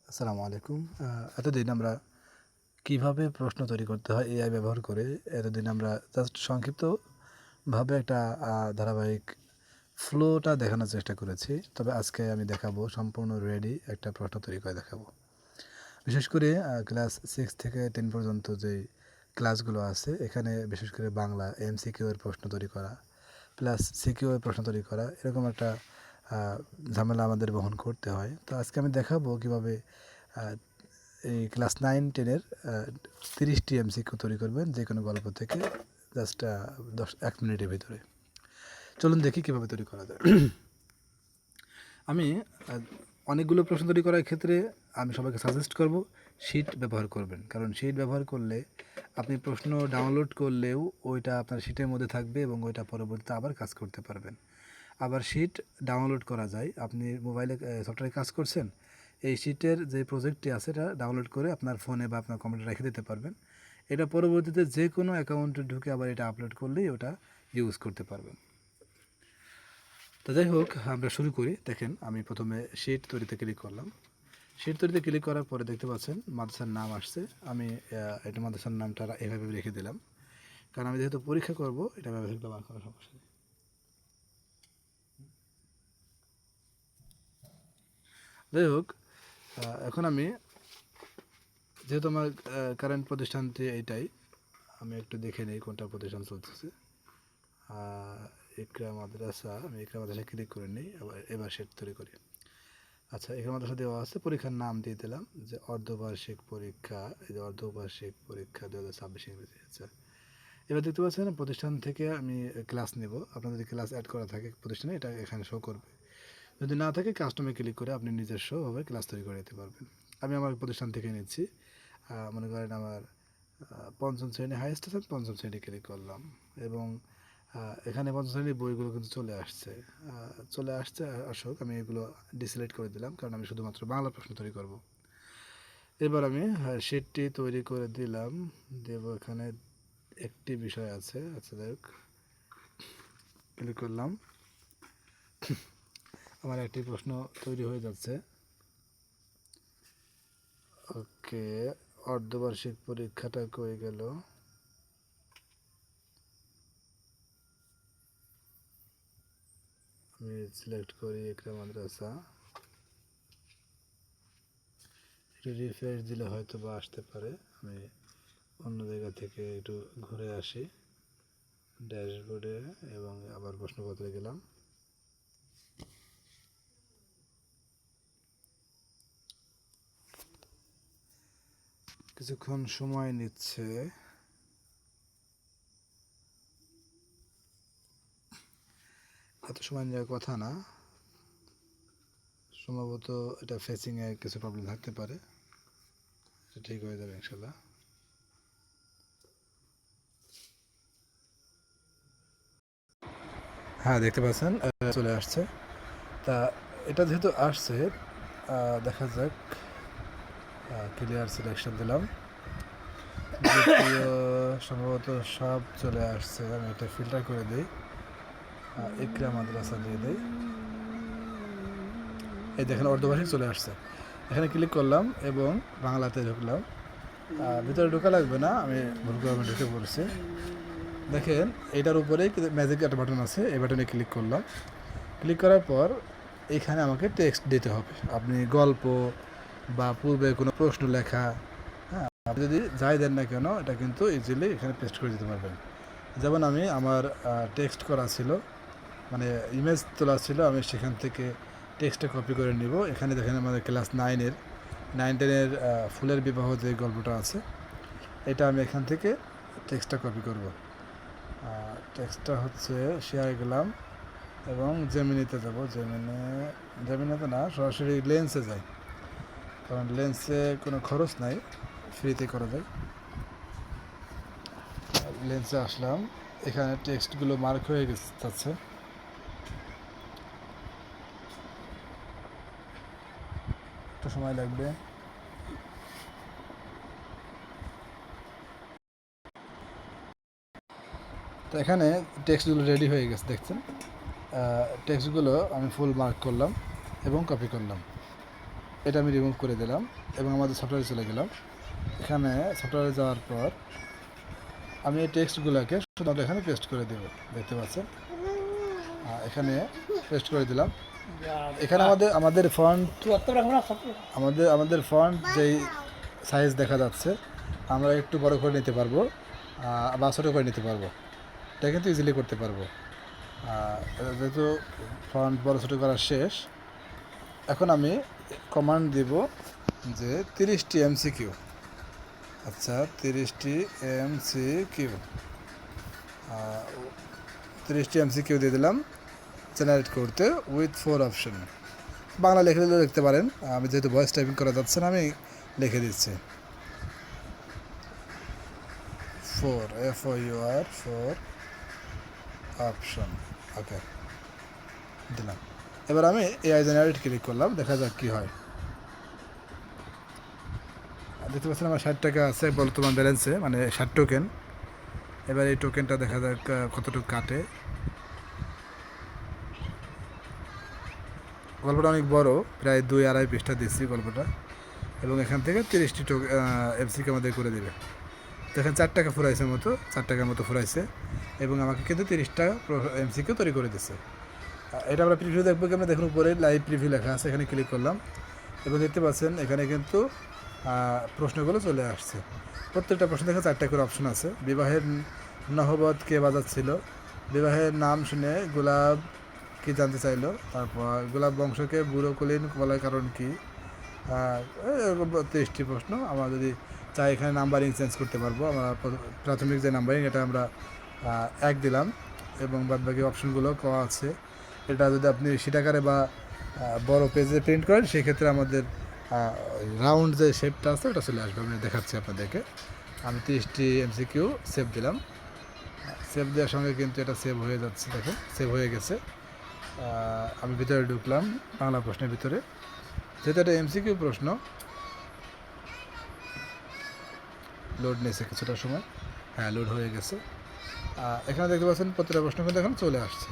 আসসালামু আলাইকুম। এতদিন আমরা কিভাবে প্রশ্ন তৈরি করতে হয় এআই ব্যবহার করে এতদিন আমরা জাস্ট সংক্ষিপ্তভাবে একটা ধারাবাহিক ফ্লোটা দেখানোর চেষ্টা করেছি। তবে আজকে আমি দেখাবো সম্পূর্ণ রেডি একটা প্রশ্ন তৈরি করে দেখাবো। বিশেষ করে ক্লাস 6 থেকে 10 পর্যন্ত যেই ক্লাসগুলো আছে এখানে বিশেষ করে বাংলা এমসিকিউ এর প্রশ্ন তৈরি করা প্লাস সিকিউ এর প্রশ্ন তৈরি করা এরকম একটা ঝামেলা আমাদের বহন করতে হয়। তো আজকে আমি দেখাবো কীভাবে এই ক্লাস 9-10-এর 30টি এমসিকিউ তৈরি করবেন যে কোনো গল্প থেকে জাস্ট 1 মিনিটের ভিতরে। চলুন দেখি কীভাবে তৈরি করা যায়। আমি অনেকগুলো প্রশ্ন তৈরি করার ক্ষেত্রে আমি সবাইকে সাজেস্ট করব শিট ব্যবহার করবেন, কারণ শিট ব্যবহার করলে আপনি প্রশ্ন ডাউনলোড করলেও ওইটা আপনার শিটের মধ্যে থাকবে এবং ওইটা পরবর্তীতে আবার কাজ করতে পারবেন। আবার শিট ডাউনলোড করা যায়, আপনি মোবাইলে সফটওয়্যারে কাজ করছেন, এই শিটের যে প্রজেক্টটি আছে এটা ডাউনলোড করে আপনার ফোনে বা আপনার কম্পিউটারে রেখে দিতে পারবেন। এটা পরবর্তীতে যে কোনো অ্যাকাউন্টে ঢুকে আবার এটা আপলোড করলেই ওটা ইউজ করতে পারবেন। তো যাই হোক, আমরা শুরু করি। দেখেন, আমি প্রথমে শিট তৈরিতে ক্লিক করলাম। শিট তৈরিতে ক্লিক করার পরে দেখতে পাচ্ছেন মাদ্রাসার নাম আসছে। আমি এটা মাদ্রাসার নামটা এভাবে রেখে দিলাম, কারণ আমি যেহেতু পরীক্ষা করব এটা ব্যবহার করলে আমার কোনো সমস্যা নেই। যাই হোক, এখন আমি যেহেতু আমার কারেন্ট প্রতিষ্ঠানটি এইটাই, আমি একটু দেখে নিই কোনটা প্রতিষ্ঠান চলতেছে। ইকরা মাদ্রাসা, আমি ইকরা মাদ্রাসা ক্লিক করে নিই, এবার সেট তৈরি করি। আচ্ছা, ইকরা মাদ্রাসা দেওয়া আছে, পরীক্ষার নাম দিয়ে দিলাম যে অর্ধবার্ষিক পরীক্ষা, এই যে অর্ধবার্ষিক পরীক্ষা 2026 ইংরেজি। আচ্ছা, এবার দেখতে পাচ্ছেন প্রতিষ্ঠান থেকে আমি ক্লাস নেব। আপনার যদি ক্লাস অ্যাড করা থাকে প্রতিষ্ঠানে এটা এখানে শো করবে, যদি না থাকে কাস্টমে ক্লিক করে আপনি নিজস্বভাবে ক্লাস তৈরি করে নিতে পারবেন। আমি আমার প্রতিষ্ঠান থেকে নিচ্ছি। মনে করেন আমার পঞ্চম শ্রেণী হাইয়েস্ট আছে, পঞ্চম শ্রেণী ক্লিক করলাম এবং এখানে পঞ্চম শ্রেণীর বইগুলো কিন্তু চলে আসছে। আসুক, আমি এগুলো ডিসিলেক্ট করে দিলাম, কারণ আমি শুধুমাত্র বাংলা প্রশ্ন তৈরি করব। এবার আমি শিটটি তৈরি করে দিলাম, দেব এখানে একটি বিষয় আছে। আচ্ছা, যাই হোক, ক্লিক করলাম। আমার একটি প্রশ্ন তৈরি হয়ে যাচ্ছে। ওকে, অর্ধবার্ষিক পরীক্ষাটা কই গেল? আমি সিলেক্ট করি ইকরা মাদ্রাসা, একটু রিফ্রেশ দিলে হয়তো বা আসতে পারে। আমি অন্য জায়গা থেকে একটু ঘুরে আসি ড্যাশবোর্ডে এবং আবার প্রশ্নপত্রে গেলাম। কিছুক্ষণ সময় নিচ্ছে। এত সময় নেওয়ার কথা না, সম্ভবত এটা ফেসিংয়ে কিছু প্রবলেম থাকতে পারে, এটা ঠিক হয়ে যাবে ইনশাল্লাহ। হ্যাঁ, দেখতে পাচ্ছেন চলে আসছে। তা এটা যেহেতু আসছে, দেখা যাক। ক্লিয়ার সিলেকশন দিলাম, দ্বিতীয় সম্ভবত সব চলে আসছে। আমি এটা ফিল্টার করে দিই, ইকরা মাদ্রাসা দিয়ে দিই। এই দেখেন অর্ধবার্ষিক চলে আসছে। এখানে ক্লিক করলাম এবং বাংলাতে ঢুকলাম। ভিতরে ঢোকা লাগবে না, আমি ভুল করে ঢুকে পড়ছি। দেখেন এটার উপরেই ম্যাজিক একটা বাটন আছে, এই বাটনে ক্লিক করলাম। ক্লিক করার পর এখানে আমাকে টেক্সট দিতে হবে। আপনি গল্প বা পূর্বে কোনো প্রশ্ন লেখা, হ্যাঁ, আপনি যদি যাই দেন না কেন এটা কিন্তু ইজিলি এখানে পেস্ট করে দিতে পারবেন। যেমন আমি আমার টেক্সট করা ছিল, মানে ইমেজ তোলা ছিল, আমি সেখান থেকে টেক্সটটা কপি করে নিব। এখানে দেখেন আমাদের ক্লাস 9-10-এর ফুলের বিবাহ যে গল্পটা আছে, এটা আমি এখান থেকে টেক্সটটা কপি করব। টেক্সটটা হচ্ছে শেয়ার গেলাম এবং জেমিনিতে যাব। জেমিনিতে না, সরাসরি লেন্সে যাই, কারণ লেন্সে কোনো খরচ নাই, ফ্রিতে করা যায়। লেন্সে আসলাম, এখানে টেক্সটগুলো মার্ক হয়ে যাচ্ছে। একটু সময় লাগবে। তো এখানে টেক্সটগুলো রেডি হয়ে গেছে, দেখছেন। টেক্সটগুলো আমি ফুল মার্ক করলাম এবং কপি করলাম। এটা আমি রিমুভ করে দিলাম এবং আমাদের সফটওয়্যারে চলে গেলাম। এখানে সফটওয়্যারে যাওয়ার পর আমি এই টেক্সটগুলোকে শুধুমাত্র এখানে পেস্ট করে দেব, দেখতে পাচ্ছেন। এখানে পেস্ট করে দিলাম। এখানে আমাদের ফন্ট আমাদের ফন্ট যেই সাইজ দেখা যাচ্ছে আমরা একটু বড় করে নিতে পারবো বা ছোটো করে নিতে পারবো, এটা কিন্তু ইজিলি করতে পারবো। যেহেতু ফন্ট বড় ছোটো করা শেষ, এখন আমি কমান্ড দিব যে 30টি MCQ। আচ্ছা, 30টি MCQ 30টি MCQ দিয়ে দিলাম জেনারেট করতে উইথ 4 অপশন। বাংলা লিখে দিলেও লিখতে পারেন, আমি যেহেতু ভয়েস টাইপিং করা যাচ্ছে না আমি লিখে দিচ্ছি 4 FOUR 4 অপশন। ওকে, দিলাম। এবার আমি AI জেনারেট ক্লিক করলাম, দেখা যাক কী হয়। দেখতে পাচ্ছেন আমার 60 টাকা আছে বর্তমান ব্যালেন্সে, মানে 60 টোকেন। এবার এই টোকেনটা দেখা যাক কতটুকু কাটে। গল্পটা অনেক বড়, প্রায় 2-2.5 পৃষ্ঠা দিচ্ছি গল্পটা, এবং এখান থেকে 30টি MCQ আমাদের করে দেবে। দেখেন 4 টাকা ফুরাইছে মতো, 4 টাকার মতো ফুরাইছে, এবং আমাকে কিন্তু 30টা MCQ তৈরি করে দিচ্ছে। এটা আমরা প্রিভিউ দেখবো কি, আমরা দেখুন উপরে লাইভ প্রিভিউ লেখা আছে, এখানে ক্লিক করলাম এবং দেখতে পাচ্ছেন এখানে কিন্তু প্রশ্নগুলো চলে আসছে। প্রত্যেকটা প্রশ্ন দেখে 4টা করে অপশন আছে। বিবাহের নহবত কে বাজাচ্ছিল, বিবাহের নাম শুনে গোলাপ কি জানতে চাইলো, তারপর গোলাপ বংশকে বুড়ো কলিন বলার কারণ কি। এরকম 30টি প্রশ্ন। আমরা যদি চাই এখানে নাম্বারিং চেঞ্জ করতে পারবো। আমরা প্রাথমিক যে নাম্বারিং এটা আমরা 1 দিলাম, এবং বাদবাকি অপশনগুলো করা আছে। এটা যদি আপনি শিটাকারে বা বড় পেজে প্রিন্ট করেন সেক্ষেত্রে আমাদের রাউন্ড যে শেপটা আছে ওটা চলে আসবে। আমি দেখাচ্ছি আপনাদেরকে। আমি 30টি MCQ সেভ দিলাম। সেভ দেওয়ার সঙ্গে কিন্তু এটা সেভ হয়ে যাচ্ছে, দেখেন সেভ হয়ে গেছে। আমি ভিতরে ঢুকলাম বাংলা প্রশ্নের ভিতরে, যেহেতু এটা MCQ প্রশ্ন, লোড নিয়েছে কিছুটা সময়। হ্যাঁ, লোড হয়ে গেছে। এখানে দেখতে পাচ্ছেন প্রত্যেকটা প্রশ্ন কিন্তু এখন চলে আসছে,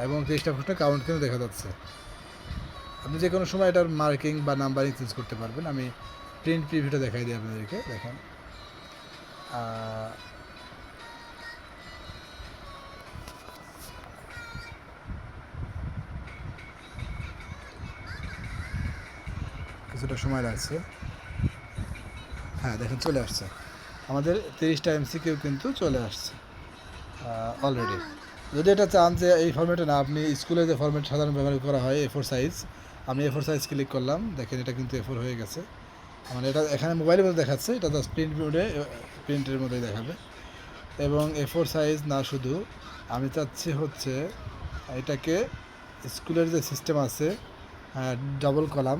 এবং 30টা প্রশ্নের কাউন্ট কিন্তু দেখা যাচ্ছে। আপনি যে কোনো সময় এটার মার্কিং বা নাম্বারিং চেঞ্জ করতে পারবেন। আমি প্রিন্ট প্রিভিউটা দেখাই দিই আপনাদেরকে। দেখেন কিছুটা সময় লাগছে। হ্যাঁ, দেখেন চলে আসছে আমাদের 30টা MCQ কিন্তু চলে আসছে অলরেডি। যদি এটা চান যে এই ফরম্যাটে না, আপনি স্কুলে যে ফরম্যাট সাধারণ ব্যবহার করা হয় A4 সাইজ, আমি A4 সাইজ ক্লিক করলাম, দেখেন এটা কিন্তু A4 হয়ে গেছে। মানে এটা এখানে মোবাইলের মধ্যে দেখাচ্ছে, এটা জাস্ট প্রিন্ট মোডে প্রিন্টের মধ্যেই দেখাবে। এবং A4 সাইজ না, শুধু আমি চাচ্ছি হচ্ছে এটাকে স্কুলের যে সিস্টেম আছে ডাবল কলাম,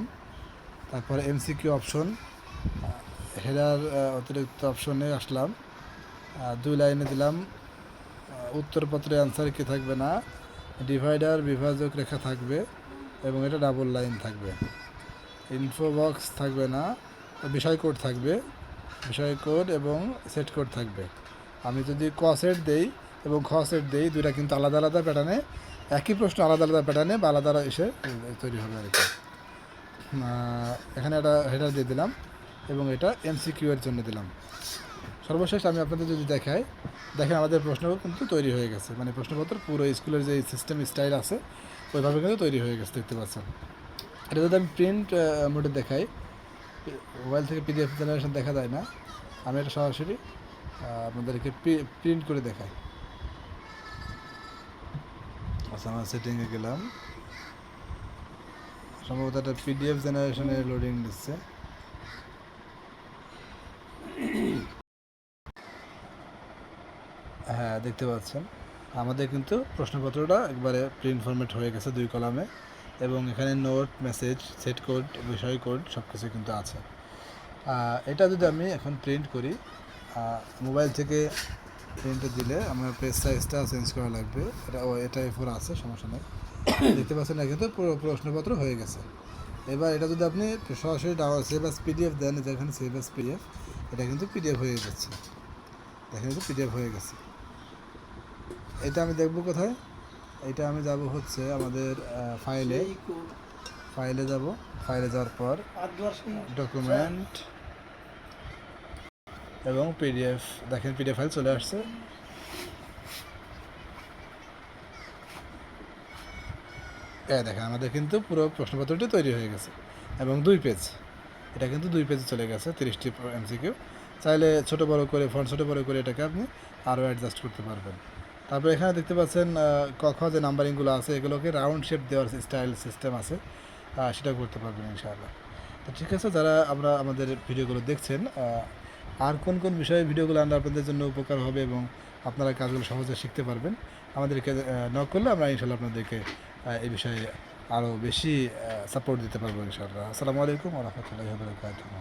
তারপরে MCQ অপশন, হেডার অতিরিক্ত অপশনে আসলাম, 2 লাইনে দিলাম উত্তরপত্রে অ্যান্সার কি থাকবে না, ডিভাইডার বিভাজক রেখা থাকবে, এবং এটা ডাবল লাইন থাকবে, ইনফো বক্স থাকবে না, বিষয় কোড থাকবে, বিষয় কোড এবং সেট কোড থাকবে। আমি যদি ক সেট দেই এবং খ সেট দেই, দুইটা কিন্তু আলাদা আলাদা প্যাটার্নে, একই প্রশ্ন আলাদা আলাদা প্যাটার্নে বা আলাদা এসে তৈরি হবে আর কি। এখানে একটা হেডার দিয়ে দিলাম এবং এটা MCQ এর জন্য দিলাম। সর্বশেষ আমি আপনাদের যদি দেখাই, দেখেন আমাদের প্রশ্ন কিন্তু তৈরি হয়ে গেছে, মানে প্রশ্নপত্র পুরো স্কুলের যে সিস্টেম স্টাইল আছে ওইভাবে কিন্তু তৈরি হয়ে গেছে, দেখতে পাচ্ছেন। এটা যদি আমি প্রিন্ট মোডে দেখাই, মোবাইল থেকে PDF জেনারেশন দেখা যায় না, আমি এটা সরাসরি আপনাদেরকে প্রিন্ট করে দেখাই। আচ্ছা, আমার সেটিংয়ে গেলাম, সম্ভবত একটা PDF জেনারেশনে লোডিং দিচ্ছে। হ্যাঁ, দেখতে পাচ্ছেন আমাদের কিন্তু প্রশ্নপত্রটা একবারে প্রিন্ট ফরম্যাট হয়ে গেছে 2 কলামে, এবং এখানে নোট, মেসেজ, সেট কোড, বিষয় কোড সব কিছু কিন্তু আছে। এটা যদি আমি এখন প্রিন্ট করি, মোবাইল থেকে প্রিন্টে দিলে আমার পেজ সাইজটা চেঞ্জ করা লাগবে। এটা A4 আছে, সমস্যা নেই। দেখতে পাচ্ছেন না, কিন্তু পুরো প্রশ্নপত্র হয়ে গেছে। এবার এটা যদি আপনি সরাসরি সেভ অ্যাজ PDF দেন, যেখানে সেভ অ্যাজ PDF, এটা কিন্তু PDF হয়ে যাচ্ছে। দেখেন এটা PDF হয়ে গেছে। এটা আমি দেখব কোথায়, এটা আমি যাব হচ্ছে আমাদের ফাইলে যাব, ফাইলে যাওয়ার পর ডকুমেন্ট এবং পিডিএফ, দেখেন পিডিএফ ফাইল চলে আসছে। দেখেন আমাদের কিন্তু পুরো প্রশ্নপত্রটি তৈরি হয়ে গেছে এবং 2 পেজ, এটা কিন্তু 2 পেজে চলে গেছে 30টি এমসিকিউ। চাইলে ছোটো বড়ো করে ফন্ট ছোটো বড়ো করে এটাকে আপনি আরও অ্যাডজাস্ট করতে পারবেন। তারপরে এখানে দেখতে পাচ্ছেন ক খ যে নাম্বারিংগুলো আছে এগুলোকে রাউন্ড শেপ দেওয়ার স্টাইল সিস্টেম আছে, সেটা করতে পারবেন ইনশাআল্লাহ। তো ঠিক আছে, যারা আমাদের ভিডিওগুলো দেখছেন, আর কোন কোন বিষয়ে ভিডিওগুলো আনলে আপনাদের জন্য উপকার হবে এবং আপনারা কাজগুলো সহজে শিখতে পারবেন, আমাদেরকে নক করলে আমরা ইনশাআল্লাহ আপনাদেরকে এই বিষয়ে আরও বেশি সাপোর্ট দিতে পারবো ইনশাআল্লাহ। আসসালামু আলাইকুম ওয়া রাহমাতুল্লাহি ওয়া বারাকাতুহু।